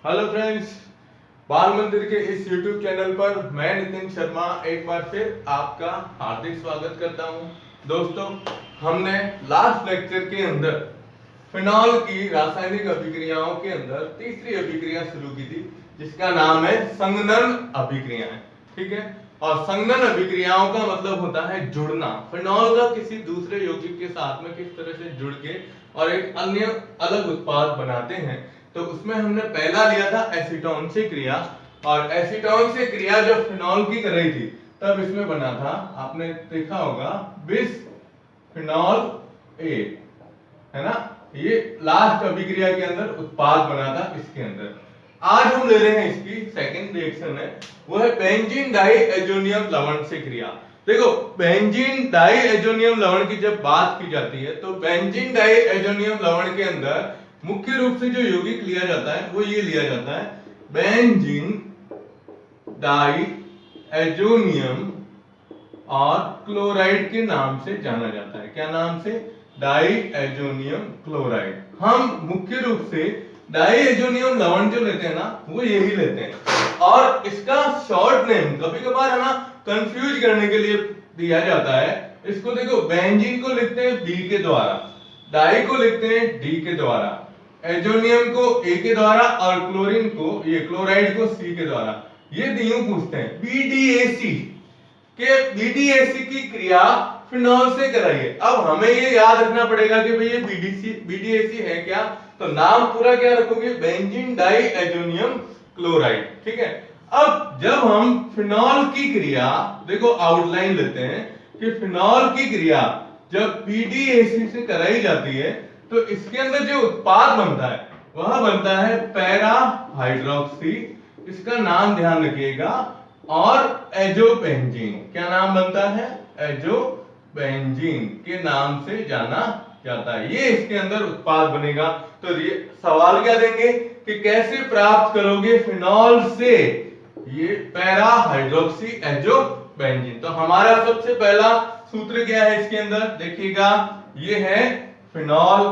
Hello friends, बाल मंदिर के इस YouTube चैनल पर मैं नितिन शर्मा एक बार फिर आपका हार्दिक स्वागत करता हूं। दोस्तों, हमने लास्ट लेक्चर के अंदर फिनॉल की रासायनिक अभिक्रियाओं के अंदर तीसरी अभिक्रिया शुरू की थी, जिसका नाम है संघनन अभिक्रियाएं। ठीक है, और संघनन अभिक्रियाओं का मतलब होता है जुड़ना। फिनॉल का किसी दूसरे यौगिक के साथ में किस तरह से जुड़ के और एक अन्य अलग उत्पाद बनाते हैं। तो उसमें हमने पहला लिया था एसीटोन से क्रिया, और एसीटोन से क्रिया जब फिनॉल की कर रही थी तब इसमें बना था, आपने देखा होगा, बिस फिनॉल ए, है ना। ये लास्ट अभिक्रिया के अंदर उत्पाद बना था इसके अंदर। आज हम ले रहे हैं इसकी सेकंड रिएक्शन है, वो है बेंजीन डाइएजोनियम लवण से क्रिया। देखो, बेंजीन डाइएजोनियम लवण की जब बात की जाती है तो बेंजीन डाइएजोनियम लवण के अंदर मुख्य रूप से जो यौगिक लिया जाता है वो ये लिया जाता है, बेंजीन डाइएजोनियम और क्लोराइड के नाम से जाना जाता है। क्या नाम से? Diazonium chloride. हम मुख्य रूप से डाइएजोनियम लवण जो लेते हैं ना, वो यही लेते हैं। और इसका शॉर्ट नेम कभी कभार है ना कंफ्यूज करने के लिए दिया जाता है। इसको देखो, बेंजीन को लिखते हैं बी के द्वारा, डाई को लिखते हैं डी के द्वारा, एजोनियम को ए के द्वारा और क्लोरीन को, ये क्लोराइड को सी के द्वारा। ये यूं पूछते हैं बीडीएसी के, बीडीएसी की क्रिया फिनॉल से कराइए। अब हमें ये याद रखना पड़ेगा कि भाई ये बीडीएसी है क्या, तो नाम पूरा क्या रखोगे? Benzene diazonium chloride. ठीक है। अब जब हम फिनॉल की क्रिया, देखो आउटलाइन लेते हैं कि फिनॉल की क्रिया जब बीडीएसी से कराई जाती है तो इसके अंदर जो उत्पाद बनता है वह बनता है पैरा हाइड्रोक्सी, इसका नाम ध्यान रखिएगा, और एजोपेंजीन। क्या नाम बनता है? एजोपेंजीन के नाम से जाना जाता है। ये इसके अंदर उत्पाद बनेगा। तो ये सवाल क्या देंगे कि कैसे प्राप्त करोगे फिनॉल से ये पैरा हाइड्रोक्सी एजोपेंजीन। तो हमारा सबसे पहला सूत्र क्या है इसके अंदर? देखिएगा, ये है फिनॉल।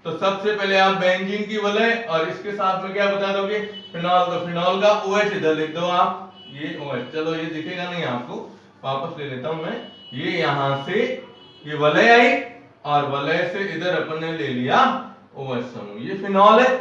तो सबसे पहले आप बेंजीन की वलय और इसके साथ में क्या बता दोगे? फिनॉल। तो फिनॉल का OH इधर लिख दो आप, ये OH। चलो, ये दिखेगा नहीं आपको, वापस ले लेता हूं मैं। ये यहां से ये वलय आई और वलय से इधर अपन ने ले लिया OH समूह, ये फिनॉल है।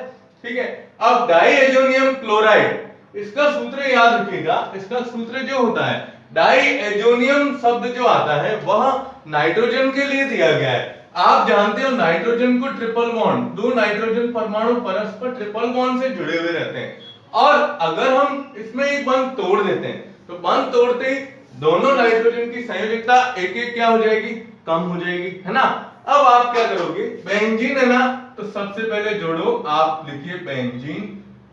ठीक है। अब डाइएजोनियम क्लोराइड, इसका सूत्र याद रखिएगा। इसका सूत्र जो होता है, डाइएजोनियम शब्द जो आता है वह नाइट्रोजन के लिए दिया गया है। आप जानते हो नाइट्रोजन को ट्रिपल बॉन्ड, दो नाइट्रोजन परमाणु परस्पर ट्रिपल बॉन्ड से जुड़े हुए रहते हैं। और अगर हम इसमें एक बंध तोड़ देते हैं तो बंध तोड़ते ही दोनों नाइट्रोजन की संयोजकता एक एक क्या हो जाएगी? कम हो जाएगी, है ना। अब आप क्या करोगे? बेंजीन है ना, तो सबसे पहले जोड़ो, आप लिखिए बेंजीन।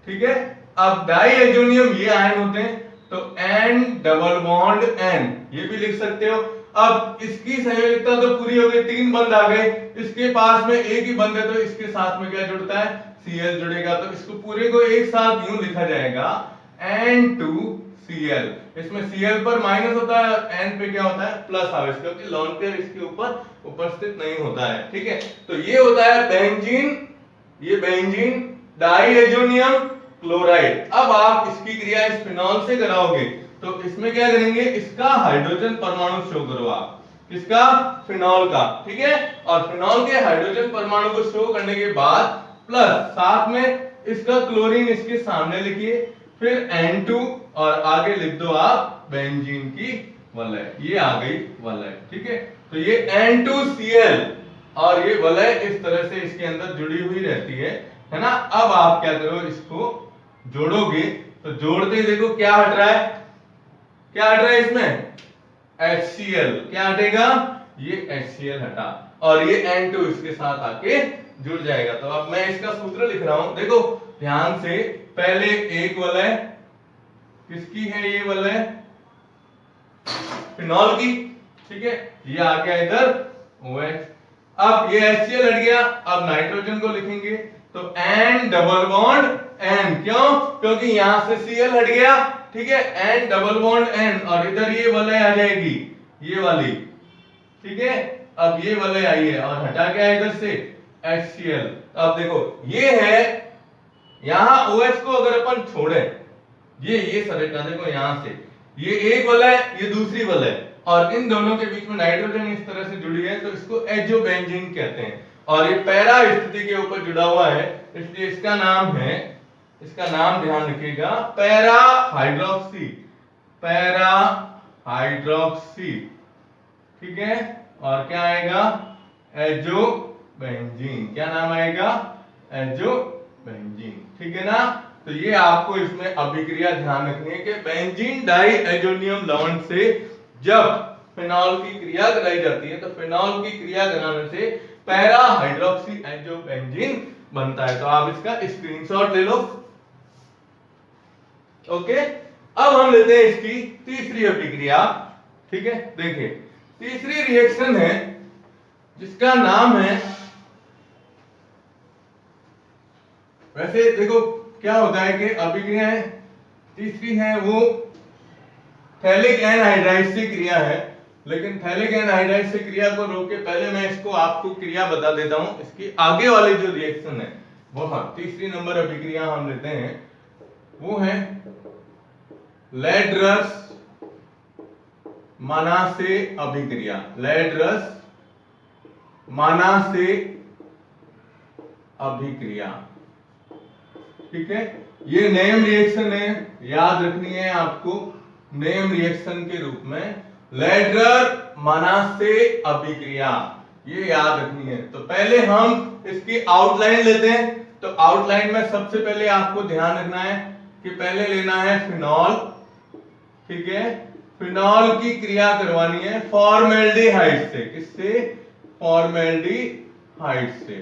ठीक है। अब डाइएजोनियम ये आयन होते हैं तो N डबल बॉन्ड N, ये भी लिख सकते हो। अब इसकी संयोजकता तो पूरी हो गई, 3 बंध आ गए। इसके पास में एक ही बंध है तो इसके साथ में क्या जुड़ता है? Cl जुड़ेगा। तो इसको पूरे को एक साथ यूं लिखा जाएगा N2Cl। इसमें Cl पर माइनस होता है और N पे क्या होता है? प्लस आवेश, क्योंकि लोन पेयर इसके ऊपर उपस्थित नहीं होता है। ठीक है। तो ये होता है बेंजीन, ये बेंजीन डाइएजोनियम क्लोराइड। अब आप इसकी क्रिया इस फिनॉल से कराओगे तो इसमें क्या करेंगे? इसका हाइड्रोजन परमाणु शो करो आप, किसका? फिनॉल का। ठीक है। और फिनॉल के हाइड्रोजन परमाणु को शो करने के बाद प्लस साथ में इसका क्लोरीन इसके सामने लिखिए, फिर N2 और आगे लिख दो आप बेंजीन की वलय, ये आ गई वलय। ठीक है। तो ये N2Cl और ये वलय इस तरह से इसके अंदर जुड़ी हुई रहती है ना। अब आप क्या करो? इसको जोड़ोगे तो जोड़ते ही देखो क्या हट रहा है? क्या हट रहा है इसमें? HCl। क्या हटेगा? ये HCl हटा और ये N2 इसके साथ आके जुड़ जाएगा। तो अब मैं इसका सूत्र लिख रहा हूं, देखो ध्यान से। पहले एक वलय, किसकी है ये वलय? फिनॉल की। ठीक है। ये आ गया इधर OH। अब ये HCl हट गया, अब नाइट्रोजन को लिखेंगे तो N डबल बॉन्ड N। क्यों? क्योंकि यहां से Cl हट गया। ठीक है। N डबल बॉन्ड N और इधर ये वलय आ जाएगी, ये वाली। ठीक है। अब ये वाले आई है और हटा क्या इधर से? HCl। अब देखो, ये है यहाँ OH को अगर अपन छोड़े, ये सरेटा देखो यहाँ से, ये एक वाला है, ये दूसरी वाला है, और इन दोनों के बीच में नाइट्रोजन इस तरह से जुड़ी है, तो इसको एजोबेंजीन कहते हैं। और ये पैरा स्थिति के ऊपर जुड़ा हुआ है, इसलिए इसका नाम है, इसका नाम ध्यान रखिएगा, पैरा हाइड्रोक्सी, पैरा हाइड्रोक्सी, ठीक है। और क्या आएगा, एजोबेंजीन, क्या नाम आएगा, एजोबेंजीन, ठीक है ना। तो ये आपको इसमें अभिक्रिया ध्यान रखनी है कि बेंजीन डाई एजोनियम लवण से जब फिनॉल की क्रिया कराई जाती है, तो फिनॉल की क्रिया कराने से पैरा हाइड्रोक्सी एजोबेंजीन बनता है। तो आप इसका स्क्रीनशॉट ले लो। ओके, अब हम लेते हैं इसकी तीसरी अभिक्रिया, ठीक है। देखिए तीसरी रिएक्शन है जिसका नाम है, वैसे देखो क्या होता है कि अभिक्रियाएं तीसरी है वो थैलिक एनहाइड्राइड से क्रिया है, लेकिन थैलिक एनहाइड्राइड से क्रिया को रोक के पहले मैं इसको आपको क्रिया बता देता हूं। इसकी आगे वाली जो रिएक्शन है वो, हाँ, तीसरी नंबर अभिक्रिया हम लेते हैं, वो है लेड-रस मानासे अभिक्रिया, लेड-रस मानासे अभिक्रिया, ठीक है। ये नेम रिएक्शन है, याद रखनी है आपको, नेम रिएक्शन के रूप में लेडरर मानासे अभिक्रिया, ये याद रखनी है। तो पहले हम इसकी आउटलाइन लेते हैं। तो आउटलाइन में सबसे पहले आपको ध्यान रखना है कि पहले लेना है फिनॉल, ठीक है। फिनॉल की क्रिया करवानी है फॉर्मेल्डिहाइड से, किससे, फॉर्मेल्डिहाइड से,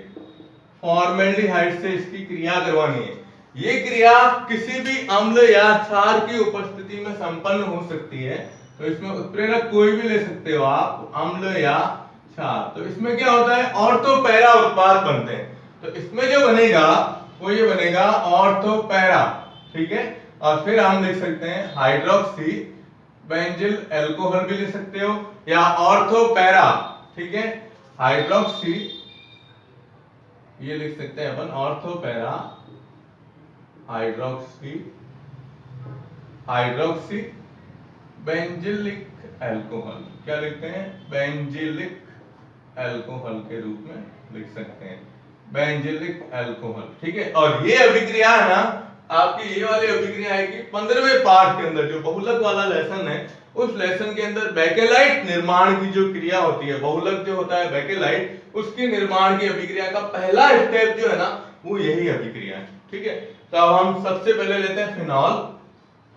फॉर्मेल्डिहाइड से इसकी क्रिया करवानी है। ये क्रिया किसी भी अम्ल या क्षार की उपस्थिति में संपन्न हो सकती है। तो इसमें उत्प्रेरक कोई भी ले सकते हो आप, अम्ल या क्षार। तो इसमें क्या होता है, ऑर्थो-पैरा उत्पाद बनते हैं। तो इसमें जो बनेगा वो ये बनेगा ऑर्थो-पैरा, ठीक है। और फिर हम लिख सकते हैं हाइड्रोक्सी बेंजिल अल्कोहल भी लिख सकते हो, या ऑर्थो-पैरा, ठीक है, हाइड्रोक्सी, ये लिख सकते हैं अपन ortho para hydroxy, hydroxy benzylic alcohol, क्या लिखते हैं, बेंजिलिक अल्कोहल के रूप में लिख सकते हैं, बेंजिलिक अल्कोहल, ठीक है। और ये अभिक्रिया है ना, आपकी ये वाली अभिक्रिया है कि 15वें पार्ट के अंदर जो बहुलक वाला लेसन है, उस लेसन के अंदर बेकेलाइट निर्माण की जो क्रिया होती है, बहुलक जो होता है बेकेलाइट, उसके निर्माण की अभिक्रिया का पहला स्टेप जो है ना, वो यही अभिक्रिया है, ठीक है। तो अब हम सबसे पहले लेते हैं फिनॉल,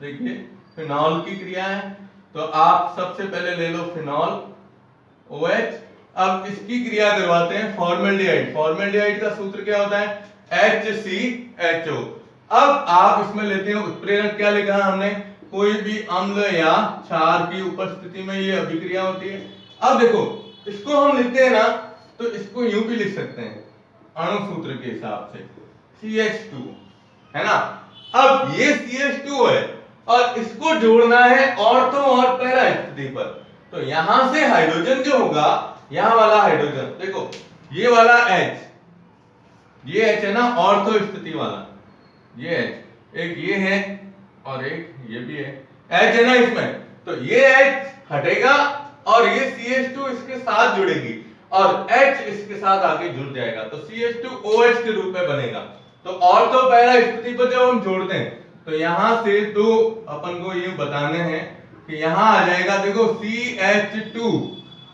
देखिए फिनॉल की क्रिया है, तो आप सबसे पहले ले लो फिनॉल OH। अब इसकी क्रिया करवाते हैं फॉर्मेल्डिहाइड, फॉर्मेल्डिहाइड का सूत्र क्या होता है, HCHO। अब आप इसमें लेते हो उत्प्रेरक, क्या लिखा है हमने, कोई भी अम्ल या क्षार की उपस्थिति में ये अभिक्रिया होती है। अब देखो इसको हम लिखते हैं ना, तो इसको यूं भी लिख सकते हैं अणु सूत्र के हिसाब से, CH2, है ना। अब ये CH2 है और इसको जोड़ना है ऑर्थो और पैरा स्थिति पर। तो यहां से हाइड्रोजन जो होगा, यहां वाला हाइड्रोजन देखो, ये वाला H, ये H है ना ऑर्थो स्थिति वाला, ये H, एक ये है और एक ये भी है, H है ना इसमें, तो ये H हटेगा और ये CH2 इसके साथ जुड़ेगी और H इसके साथ आगे जुड़ जाएगा, तो CH2OH के रूप में बनेगा। तो ऑर्थो पैरा स्थिति पर जब हम जोड़ते हैं, तो यहां से तो अपन को ये बताने हैं कि यहां आ जाएगा, देखो CH2,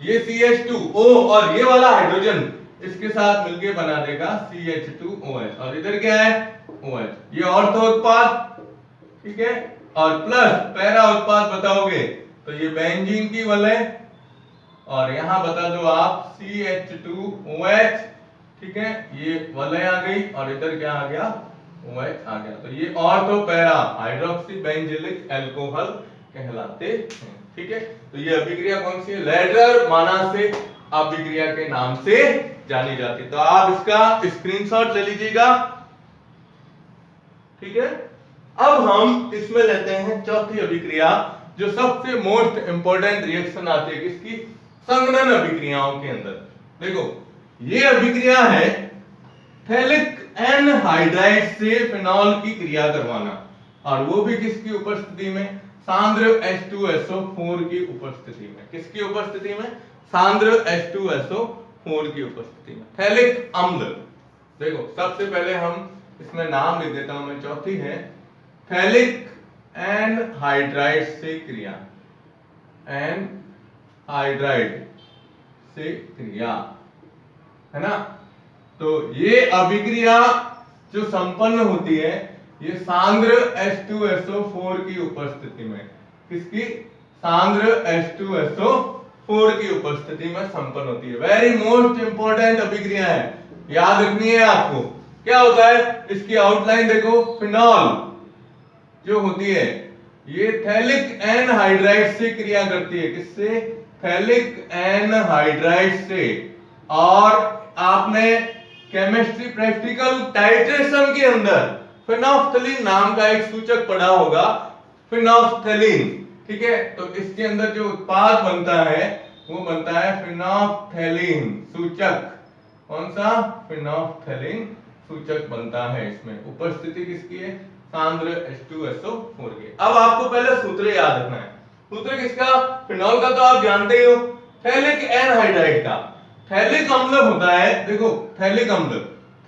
ये CH2O और ये वाला हाइड्रोजन इसके साथ मिलके बना देगा CH2OH, और इधर क्या है OH, ये ऑर्थो उत्पाद, ठीक है, और प्लस पैरा उत्पाद बताओगे तो ये बेंजीन की वलय, और यहां बता दो आप CH2OH, ठीक है, ये वलय आ गई और इधर क्या आ गया, OH आ गया। तो ये ortho para hydroxy benzylic alcohol कहलाते हैं, ठीक है। तो ये अभिक्रिया कौन सी है, लेडरर मानासे अभिक्रिया के नाम से जानी जाती है। तो आप इसका स्क्रीनशॉट ले लीजिएगा, ठीक है। अब हम इसमें लेते हैं चौथी अभिक्रिया, जो सबसे मोस्ट इंपोर्टेंट रिएक्शन आती है किसकी, संघनन अभिक्रियाओं के अंदर। देखो ये अभिक्रिया है थैलिक एनहाइड्राइड से फिनॉल की क्रिया करवाना, और वो भी किसकी उपस्थिति में? सांद्र H2SO4 की उपस्थिति में। किसकी उपस्थिति में? सांद्र H2SO4 की उपस्थिति में। थैलिक अम्ल, देखो सबसे पहले हम इसमें नाम लिख देता हूं मैं, चौथी है थैलिक एनहाइड्राइड से क्रिया, एनहाइड्राइड से क्रिया, है ना। तो ये अभिक्रिया जो संपन्न होती है ये सांद्र H2SO4 की उपस्थिति में, किसकी? सांद्र H2SO4 की उपस्थिति में संपन्न होती है। वेरी मोस्ट इंपॉर्टेंट अभिक्रिया है, याद रखनी है आपको। क्या होता है इसकी आउटलाइन देखो, फिनॉल जो होती है ये थैलिक एनहाइड्राइड से क्रिया करती है। किससे? थैलिक एनहाइड्राइड से। और आपने केमिस्ट्री प्रैक्टिकल टाइट्रेशन के अंदर फिनोफ्थलीन नाम का एक सूचक पढ़ा होगा, फिनोफ्थलीन, ठीक है। तो इसके अंदर जो उत्पाद बनता है वो बनता है फिनोफ्थलीन सूचक। कौन सा? फिनोफ्थलीन सूचक बनता है। इसमें उपस्थिति किसकी है? सांद्र H2SO4 की। अब आपको पहले सूत्र याद रखना है। सूत्र किसका? फिनॉल का तो आप जानते ही हो, थैलिक एनहाइड्राइड का। थैलिक अम्ल होता है, देखो थैलिक अम्ल,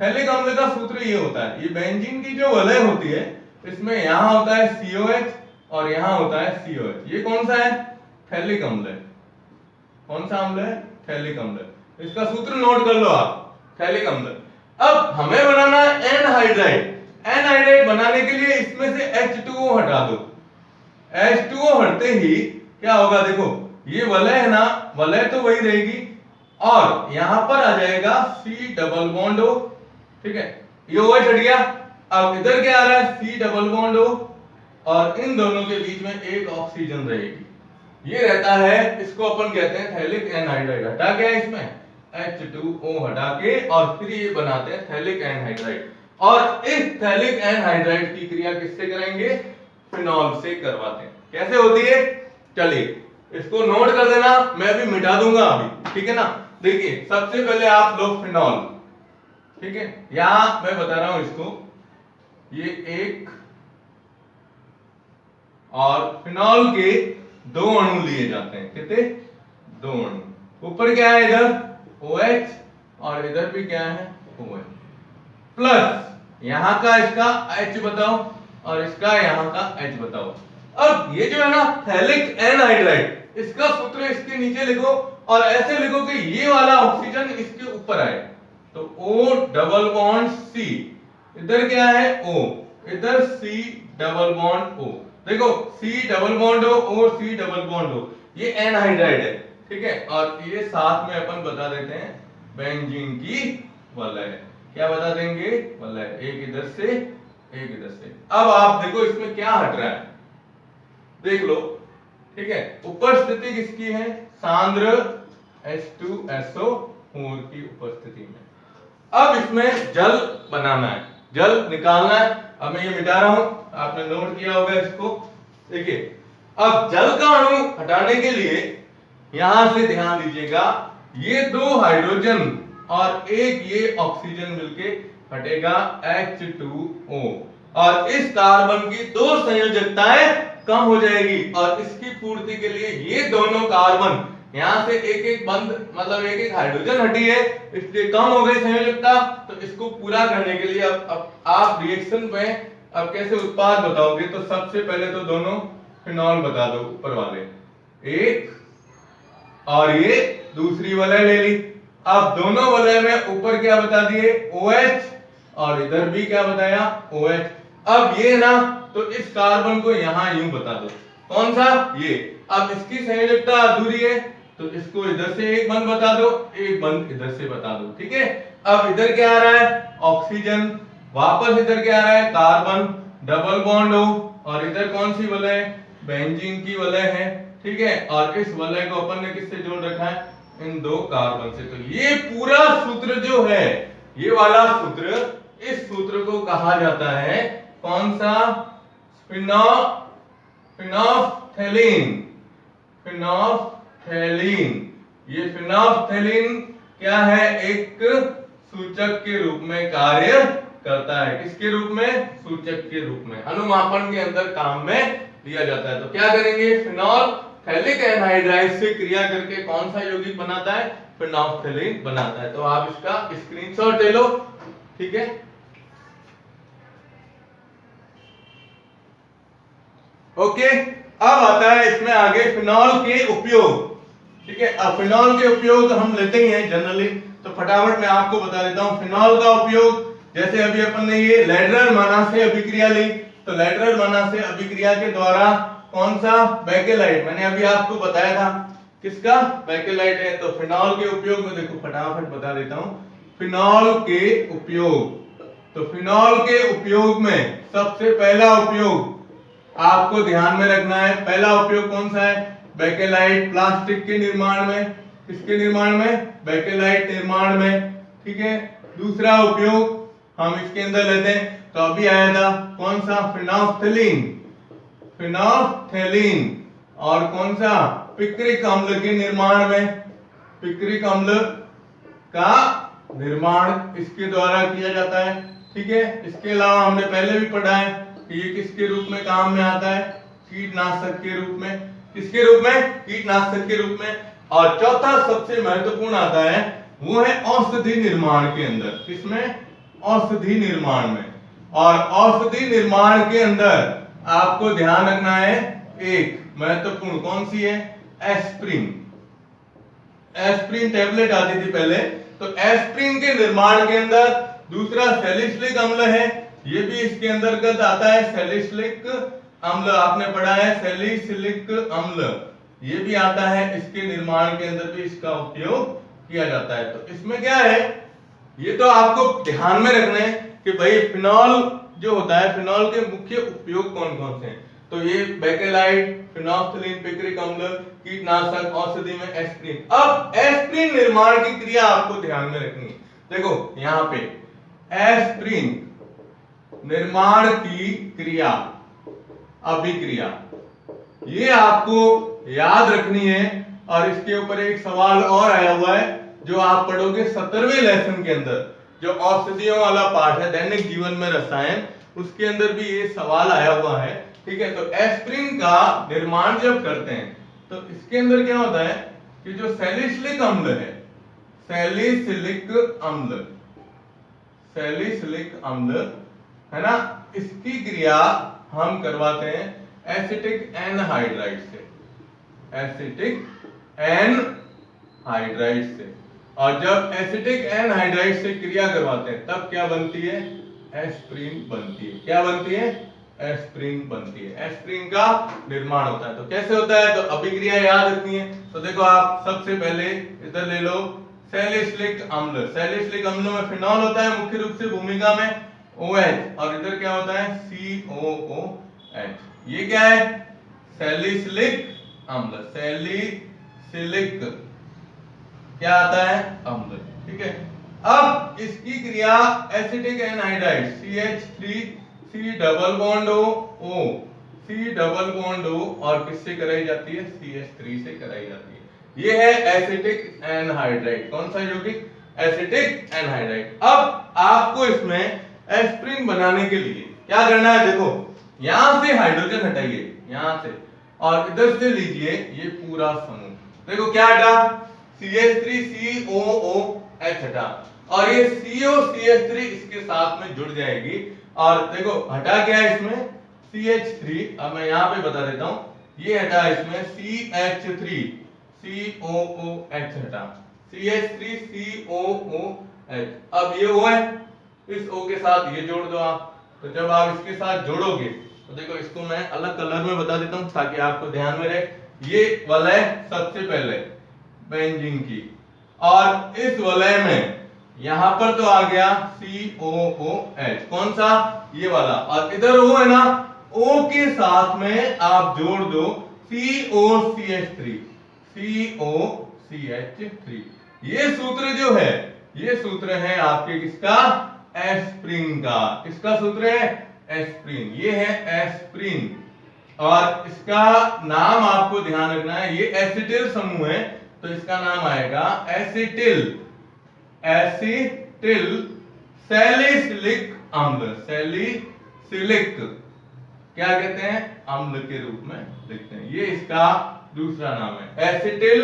थैलिक अम्ल का सूत्र ये होता है, ये बेंजीन की जो वलय होती है इसमें यहां होता है COH और यहां होता है COH। ये कौन सा है? थैलिक अम्ल है। कौन सा अम्ल है? थैलिक अम्ल। इसका सूत्र नोट कर लो आप, थैलिक अम्ल। अब हमें बनाना है एनहाइड्राइड। एनहाइड्राइड बनाने के लिए इसमें से H2O हटा दो। H2O हटते ही क्या होगा? देखो ये वलय है ना, वलय तो वही रहेगी और यहां पर आ जाएगा C डबल बॉन्ड O, ठीक है। ये OH हट गया। अब इधर क्या आ रहा है? C डबल बॉन्ड O और इन दोनों के बीच में एक ऑक्सीजन रहेगी। ये रहता है, इसको अपन कहते हैं थैलिक एनहाइड्राइड। हटा क्या है इसमें? H2O हटा के और फिर ये बनाते हैं थैलिक एनहाइड्राइड। और इस थैलिक एनहाइड्राइड की क्रिया किससे करेंगे? फिनॉल से करवाते हैं। कैसे होती है? चलिए इसको नोट कर देना, मैं भी मिटा दूंगा अभी, ठीक है ना। देखिए सबसे पहले आप लो फिनॉल, ठीक है। यहां मैं बता रहा हूं इसको, ये एक और फिनॉल के दो अणु लिए जाते हैं। कितने? दो अणु। ऊपर क्या है? इधर OH और इधर भी क्या है? OH प्लस यहां का इसका H बताओ और इसका यहां का H बताओ। अब ये जो है ना थैलिक एनहाइड्राइड, इसका सूत्र इसके नीचे लिखो और ऐसे लिखो कि ये वाला ऑक्सीजन इसके ऊपर आए। तो O डबल बॉन्ड C, इधर क्या है? O, इधर C डबल बॉन्ड O। देखो C double bond O, C double bond O, ये एनहाइड्राइड है, ठीक है। और ये साथ में अपन बता देते हैं बेंजीन की वलय। क्या बता देंगे? वलय। एक इधर से एक इधर से। अब आप देखो इसमें क्या हट रहा है, देख लो, ठीक है। उपस्थिति किसकी है? सांद्र H2SO4 की उपस्थिति में। अब इसमें जल बनाना है, जल निकालना है। अब मैं ये मिटा रहा हूं, आपने नोट किया होगा इसको। देखिए अब जल का अणु हटाने के लिए यहां से ध्यान दीजिएगा, ये दो हाइड्रोजन और एक ये ऑक्सीजन मिलके हटेगा H2O और इस कार्बन की दो संयोजकताएं कम हो जाएगी और इसकी पूर्ति के लिए ये दोनों कार्बन यहां से एक एक बंद, मतलब एक एक हाइड्रोजन हटी है, इसलिए कम हो गई संयोजकता। तो इसको पूरा करने के लिए अब आप रिएक्शन में अब कैसे उत्पाद बताओगे? तो सबसे पहले तो दोनों फिनॉल बता दो, ऊपर वाले एक और ये दूसरी वलय ले ली। अब दोनों वलय में ऊपर क्या बता दिए? OH और इधर भी क्या बताया? OH। अब ये ना तो इस कार्बन को यहां यूं बता दो, कौन सा? ये। अब इसकी संयोजकता अधूरी है तो इसको इधर से एक बंद बता दो, एक बंद इधर से बता दो, ठीक है। अब इधर क्या आ रहा है? ऑक्सीजन। वापस इधर क्या आ रहा है? कार्बन डबल बॉन्ड O और इधर कौन सी वलय? बेंजीन की वलय है, ठीक है। और इस वलय को अपन ने किससे जोड़ रखा है? इन दो कार्बन से। तो ये पूरा सूत्र जो है, ये वाला सूत्र, इस सूत्र को कहा जाता है कौन सा? फिनोफ्थलीन। फिनोफ्थलीन। ये फिनोफ्थलीन क्या है? एक सूचक के रूप में कार्य करता है। किसके रूप में? सूचक के रूप में, अनुमापन के अंदर काम में लिया जाता है। तो क्या करेंगे? फिनोल्फथैलिक एनहाइड्राइड से क्रिया करके कौन सा यौगिक बनाता है? फिनोल्फथैलीन बनाता है। तो आप इसका स्क्रीनशॉट ले लो, ठीक है। ओके, अब आता है इसमें आगे फिनॉल के उपयोग, ठीक है। अब फिनॉल के उपयोग हम लेते ही हैं जनरली, तो फटाफट मैं आपको बता देता हूं फिनॉल का उपयोग। जैसे अभी अपन ने ये लैडरर माना से अभिक्रिया ली, तो लैडरर माना से अभिक्रिया के द्वारा कौन सा? बेकेलाइट, मैंने अभी आपको बताया था किसका? बेकेलाइट है। तो फिनॉल के उपयोग में देखो फटाफट बता देता हूं फिनॉल के उपयोग। तो फिनॉल के उपयोग में सबसे पहला उपयोग आपको ध्यान में रखना है, पहला उपयोग कौन सा है? बेकेलाइट, प्लास्टिक के निर्माण में। किसके निर्माण में? बेकेलाइट निर्माण में, ठीक है। दूसरा उपयोग हम इसके अंदर लेते हैं, तो अभी आया था कौन सा? फिनोल्फथैलीन, फिनोल्फथैलीन। और कौन सा? पिक्रिक अम्ल के निर्माण में, पिक्रिक अम्ल का निर्माण इसके द्वारा किया जाता है, ठीक है। इसके अलावा हमने पहले भी पढ़ा है कि ये किसके रूप में काम में आता है? कीटनाशक के रूप में। किसके रूप में? कीटनाशक के रूप में। और चौथा सबसे महत्वपूर्ण आता है, वो है औषधि निर्माण के अंदर। किसमें? औषधि निर्माण में। और औषधि निर्माण के अंदर आपको ध्यान रखना है एक महत्वपूर्ण, कौन सी है? एस्प्रिन। एस्प्रिन टैबलेट आती थी पहले, तो एस्प्रिन के निर्माण के अंदर दूसरा सैलिसिलिक अम्ल है, ये भी इसके अंतर्गत आता है। सैलिसिलिक अम्ल आपने पढ़ा है, सैलिसिलिक अम्ल ये भी आता है, इसके निर्माण के अंदर भी इसका उपयोग किया जाता है। तो इसमें क्या है, ये तो आपको ध्यान में रखना है कि भाई फिनॉल जो होता है, फिनॉल के मुख्य उपयोग कौन कौन से हैं। तो ये बेकेलाइट, फिनोल्फथैलीन, पिक्रिक अम्ल, कीटनाशक, औषधि में एस्प्रिन। अब एस्प्रिन निर्माण की क्रिया आपको ध्यान में रखनी है। देखो यहां पे एस्प्रिन निर्माण की क्रिया, अभिक्रिया, ये आपको याद रखनी है। और इसके ऊपर एक सवाल और आया हुआ है जो आप पढ़ोगे 17वें लेसन के अंदर, जो औषधियों वाला पाठ है दैनिक जीवन में रसायन, उसके अंदर भी ये सवाल आया हुआ है, ठीक है। तो एस्प्रिन का निर्माण जब करते हैं तो इसके अंदर क्या होता है कि जो सैलिसिलिक अम्ल है, सैलिसिलिक अम्ल, सैलिसिलिक अम्ल है ना, इसकी क्रिया हम करवाते हैं एसिटिक एनहाइड्राइड से, एसिटिक एनहाइड्राइड से। और जब एसिटिक एनहाइड्राइड से क्रिया करवाते हैं तब क्या बनती है? एस्प्रिन बनती है। क्या बनती है? एस्प्रिन बनती है। एस्प्रिन का निर्माण होता है। तो कैसे होता है? तो अभिक्रिया याद रखनी है। तो देखो आप सबसे पहले इधर ले लो सैलिसिलिक अम्ल। सैलिसिलिक अम्ल में फिनॉल होता है मुख्य रूप से भूमिका में, OH, और इधर क्या होता है? COOH। ये क्या है? सैलिसिलिक अम्ल, सैलिसिलिक क्या आता है? अम्ल, ठीक है। अब इसकी क्रिया acetic anhydride CH3 double bond O, C double bond O, और किससे कराई जाती है? CH3 से कराई जाती है। ये है एसिटिक एनहाइड्राइड। कौन सा यौगिक? Acetic anhydride. अब आपको इसमें एस्प्रिन बनाने के लिए क्या करना है? देखो यहां से हाइड्रोजन हटाइए, यहां से, और इधर से लीजिए ये पूरा समूह। देखो क्या हटा? CH3COOH हटा, और ये COCH3 इसके साथ में जुड़ जाएगी। और देखो हटा क्या है इसमें? CH3। अब मैं यहां पे बता देता हूं, ये हटा इसमें CH3 COOH हटा, CH3COOH। अब ये O है, इस O के साथ ये जोड़ दो आप। तो जब आप इसके साथ जोड़ोगे तो देखो इसको मैं अलग कलर में बता देता हूं ताकि आपको ध्यान में रहे। ये वलय सबसे पहले बेंजीन की, और इस वलय में यहां पर तो आ गया COOH, कौन सा? ये वाला। और इधर O है ना, O के साथ में आप जोड़ दो COCH3, COCH3। ये सूत्र जो है, ये सूत्र है आपके किसका? एस्प्रिन का। किसका सूत्र है? एस्प्रिन। ये है एस्प्रिन, और इसका नाम आपको ध्यान रखना है, ये एसिटिल समूह है तो इसका नाम आएगा एसिटिल, एसिटिल सैलिसिलिक अम्ल, सैलिसिलिक क्या कहते हैं, अम्ल के रूप में लिखते हैं। ये इसका दूसरा नाम है, एसिटिल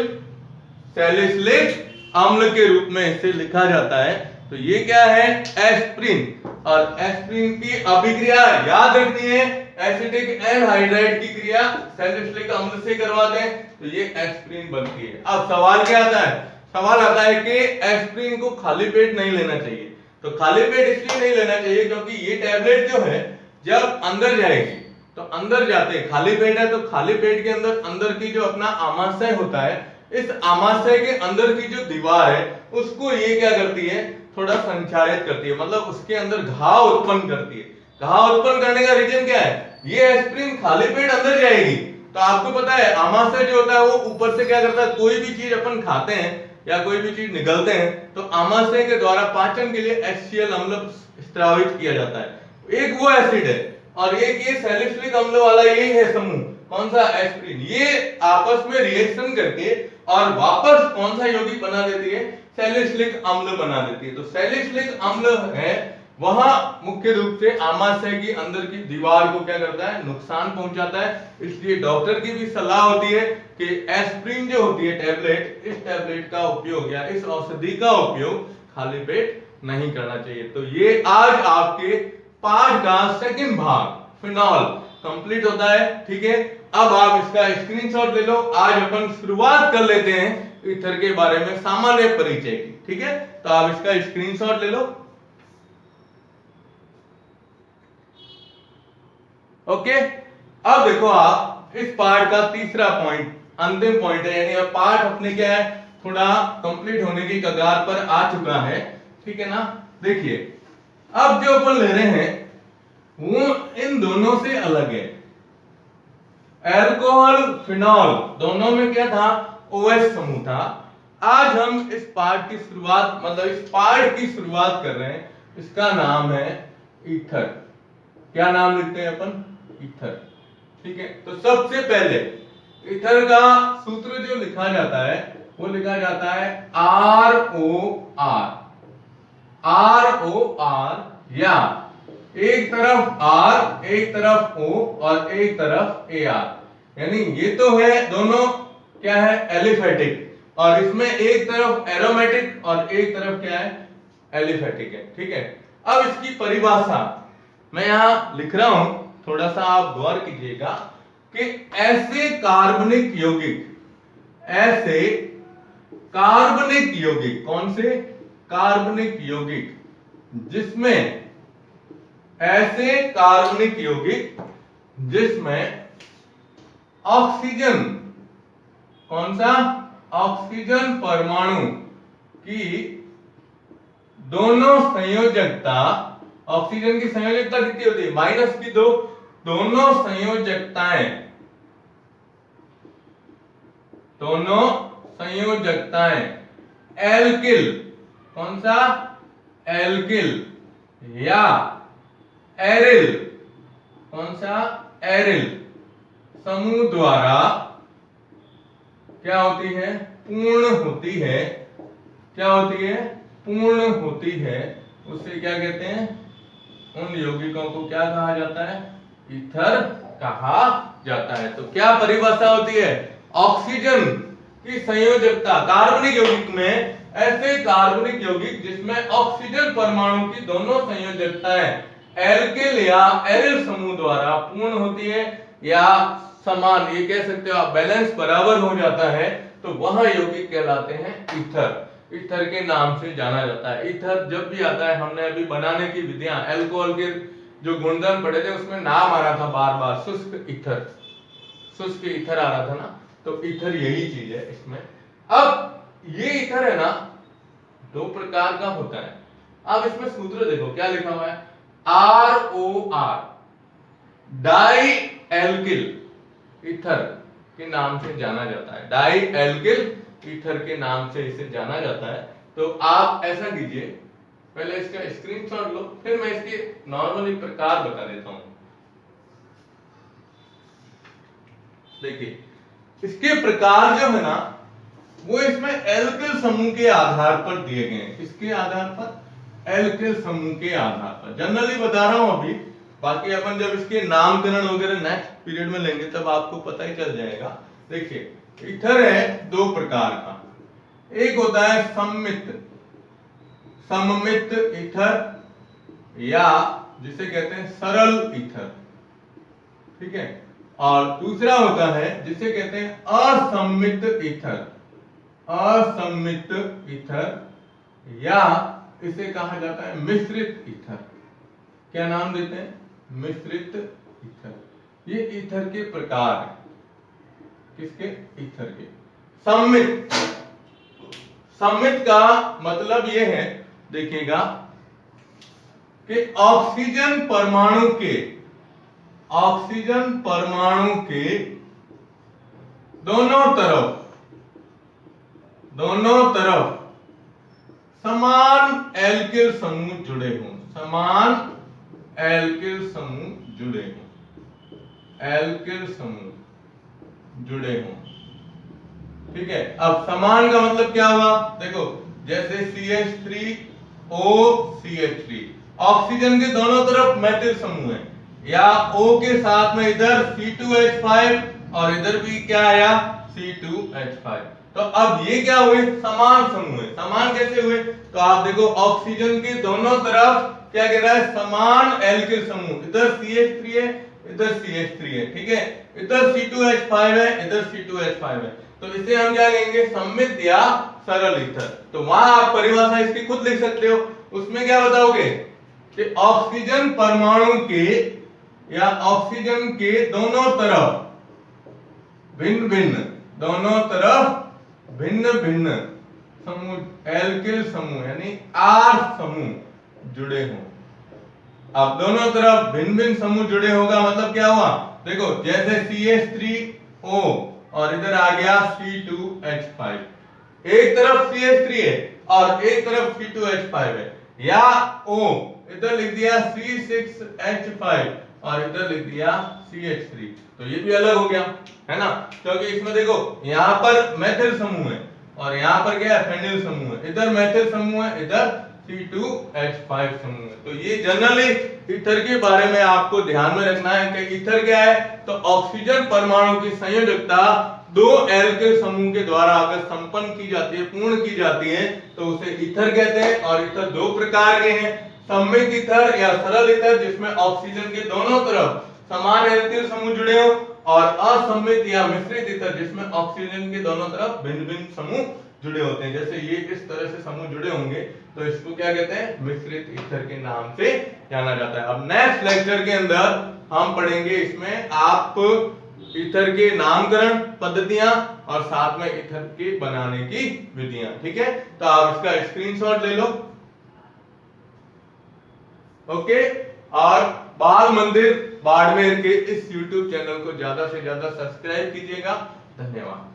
सैलिसिलिक अम्ल के रूप में इसे लिखा जाता है। तो ये क्या है, एस्प्रिन। और एस्प्रिन की अभिक्रिया याद रखनी है, एसिटिक एनहाइड्राइड की क्रिया सैलिसिलिक अम्ल से करवाते हैं तो ये एस्प्रिन बनती है। अब सवाल क्या आता है, सवाल आता है कि एस्प्रिन को खाली पेट नहीं लेना चाहिए। तो खाली पेट इसलिए नहीं लेना चाहिए क्योंकि ये टैबलेट जो है जब अंदर जाएगी तो अंदर जाते हैं, खाली पेट है तो खाली पेट के अंदर की जो अपना आमाशय होता है, इस आमाशय के अंदर की जो दीवार है उसको ये क्या करती है, थोड़ा संचारित करती है, मतलब उसके अंदर घाव उत्पन्न करती है। घाव उत्पन्न करने का रीजन क्या है, ये एस्प्रिन खाली पेट अंदर जाएगी तो आपको पता है आमाशय जो होता है वो ऊपर से क्या करता है, कोई भी चीज अपन खाते हैं या कोई भी चीज निगलते हैं तो आमाशय के द्वारा पाचन के लिए HCl अम्ल स्रावित किया जाता है। एक वो एसिड है और एक ये सैलिसिलिक अम्ल वाला ये है समूह, कौन सा, एस्प्रिन। ये आपस में रिएक्शन करके और वापस कौन सा यौगिक बना देती है, सैलिसिलिक अम्ल बना देती है। तो सैलिसिलिक अम्ल है वहां मुख्य रूप से आमाशय की अंदर की दीवार को क्या करता है, नुकसान पहुंचाता है। इसलिए डॉक्टर की भी सलाह होती है कि एस्प्रिन जो होती है टैबलेट, इस टैबलेट का उपयोग या इस औषधि का उपयोग खाली पेट नहीं करना चाहिए। तो ये आज आपके पाठ का सेकंड भाग फिनॉल कंप्लीट होता है, ठीक है। अब आप इसका स्क्रीनशॉट ले लो। आज अपन शुरुआत कर लेते हैं ईथर के बारे में सामान्य परिचय की, ठीक है। तो आप इसका स्क्रीनशॉट ले लो। ओके, अब देखो आप इस पार्ट का तीसरा पॉइंट, अंतिम पॉइंट है, यानी अब पार्ट अपने क्या है, थोड़ा कंप्लीट होने की कगार पर आ चुका है, ठीक है ना। देखिए अब जो अपन ले रहे हैं वो इन दोनों से अलग है। अल्कोहल फिनॉल दोनों में क्या था, OH समूह था। आज हम इस पार्ट की शुरुआत, मतलब इस पार्ट की शुरुआत कर रहे हैं, इसका नाम है ईथर। क्या नाम लिखते हैं अपन, ईथर, ठीक है। तो सबसे पहले ईथर का सूत्र जो लिखा जाता है वो लिखा जाता है ROR, ROR, या एक तरफ R एक तरफ O और एक तरफ AR, यानी ये तो है दोनों क्या है, एलिफेटिक, और इसमें एक तरफ एरोमेटिक और एक तरफ क्या है, एलिफेटिक है, ठीक है। अब इसकी परिभाषा मैं यहां लिख रहा हूं, थोड़ा सा आप गौर कीजिएगा कि ऐसे कार्बनिक यौगिक, ऐसे कार्बनिक यौगिक, कौन से, कार्बनिक यौगिक जिसमें, ऐसे कार्बनिक यौगिक जिसमें ऑक्सीजन, कौन सा, ऑक्सीजन परमाणु की दोनों संयोजकता, ऑक्सीजन की संयोजकता कितनी होती है, -2, दोनों संयोजकताएं, दोनों संयोजकताएं एल्किल, कौन सा, एल्किल, या एरिल, कौन सा, एरिल समूह द्वारा क्या होती है, पूर्ण होती है, क्या होती है, पूर्ण होती है। उसे क्या कहते हैं, उन यौगिकों को क्या कहा जाता है, ईथर कहा जाता है। तो क्या परिभाषा होती है, ऑक्सीजन की संयोजकता, कार्बनिक यौगिक में ऐसे कार्बनिक यौगिक जिसमें ऑक्सीजन परमाणु की दोनों संयोजकताएं एल्किल या एरिल समूह द्वारा पूर्ण होती है, या समान, ये कह सकते हो आप, बैलेंस बराबर हो जाता है, तो वह यौगिक कहलाते हैं ईथर। ईथर के नाम से जाना जाता है। ईथर जब भी आता है, हमने अभी बनाने की विधियां, अल्कोहल के जो गुणधर्म पढ़े थे उसमें नाम आ रहा था बार बार, शुष्क ईथर, शुष्क ईथर आ रहा था ना, तो ईथर यही चीज है इसमें। अब ये ईथर है ना, दो प्रकार का होता है। अब इसमें सूत्र देखो क्या लिखा हुआ है, ROR, डाई एल्किल ईथर के नाम से जाना जाता है, डाई एल्किल ईथर के नाम से इसे जाना जाता है। तो आप ऐसा कीजिए, पहले इसका स्क्रीनशॉट लो, फिर मैं इसके नॉर्मली प्रकार बता देता हूं। देखिए इसके प्रकार जो है ना, वो इसमें एल्किल समूह के आधार पर दिए गए हैं। किसके आधार पर, एल्किल समूह के आधार पर। जनरली बता रहा हूं अभी, बाकी अपन जब इसके नामकरण वगैरह नेक्स्ट पीरियड में लेंगे तब आपको पता ही चल जाएगा। देखिए ईथर है दो प्रकार का, एक होता है सममित ईथर या जिसे कहते हैं सरल ईथर, ठीक है, और दूसरा होता है जिसे कहते हैं असम्मित ईथर या इसे कहा जाता है मिश्रित ईथर। क्या नाम देते हैं? मिश्रित ईथर। ये ईथर के प्रकार हैं। किसके? ईथर के। सम्मित का मतलब ये है, देखिएगा कि ऑक्सीजन परमाणु के दोनों तरफ समान एल्किल समूह जुड़े हों, ठीक है। अब समान का मतलब क्या हुआ? देखो जैसे CH3OCH3 ऑक्सीजन के दोनों तरफ मेथिल समूह है, या O के साथ में इधर C2H5 और इधर भी क्या आया? C2H5। तो अब ये क्या हुए? समान समूह है। समान कैसे हुए? तो आप देखो ऑक्सीजन के दोनों तरफ क्या कह रहा है? समान एल्किल समूह, इधर CH3 है, इधर CH3 है, ठीक है, इधर C2H5 है, इधर C2H5 है। तो इसे हम क्या कहेंगे? सम्मित या सरल ईथर। तो वहां आप परिभाषा इसकी खुद लिख सकते हो। उसमें क्या बताओगे कि ऑक्सीजन परमाणु के या ऑक्सीजन के दोनों तरफ भिन्न भिन्न समूह, एल्किल समूह यानी R समूह जुड़े हों। अब दोनों तरफ भिन्न भिन्न समूह जुड़े होगा मतलब क्या हुआ? देखो जैसे CH3O और इधर आ गया C2H5, एक तरफ CH3 है और एक तरफ C2H5 है, या O इधर लिख दिया C6H5 और इधर लिख दिया CH3, तो ये भी अलग हो गया, है ना? क्योंकि इसमें देखो यहाँ पर मेथिल समूह है और यहाँ पर क्या है? फेनिल समूह है। इधर मेथिल समूह है, इधर C2H5 समूह है। तो ये जनरली ईथर के बारे में आपको ध्यान में रखना है कि ईथर क्या है? तो ऑक्सीजन परमाणु की संयोजकता दो एल्किल समूह के द्वारा अगर संपन्न की जाती है, पूर्ण की जाती है, तो उसे ईथर कहते हैं। और ईथर दो प्रकार के हैं, सम्मित ईथर या सरल ईथर जिसमें ऑक्सीजन के दोनों तरफ समान एल्किल समूह जुड़े हो, और असम्मित या मिश्रित ईथर जिसमें ऑक्सीजन के दोनों तरफ भिन्न भिन्न समूह जुड़े होते हैं। जैसे ये इस तरह से समूह जुड़े होंगे तो इसको क्या कहते हैं? मिश्रित ईथर के नाम से जाना जाता है। अब नेक्स्ट लेक्चर के अंदर हम पढ़ेंगे इसमें आप ईथर के नामकरण पद्धतियां और साथ में ईथर के बनाने की विधियां, ठीक है? तो आप इसका स्क्रीनशॉट ले लो, ओके। और बाल मंदिर बाड़मेर के इस YouTube चैनल को ज्यादा से ज्यादा सब्सक्राइब कीजिएगा। धन्यवाद।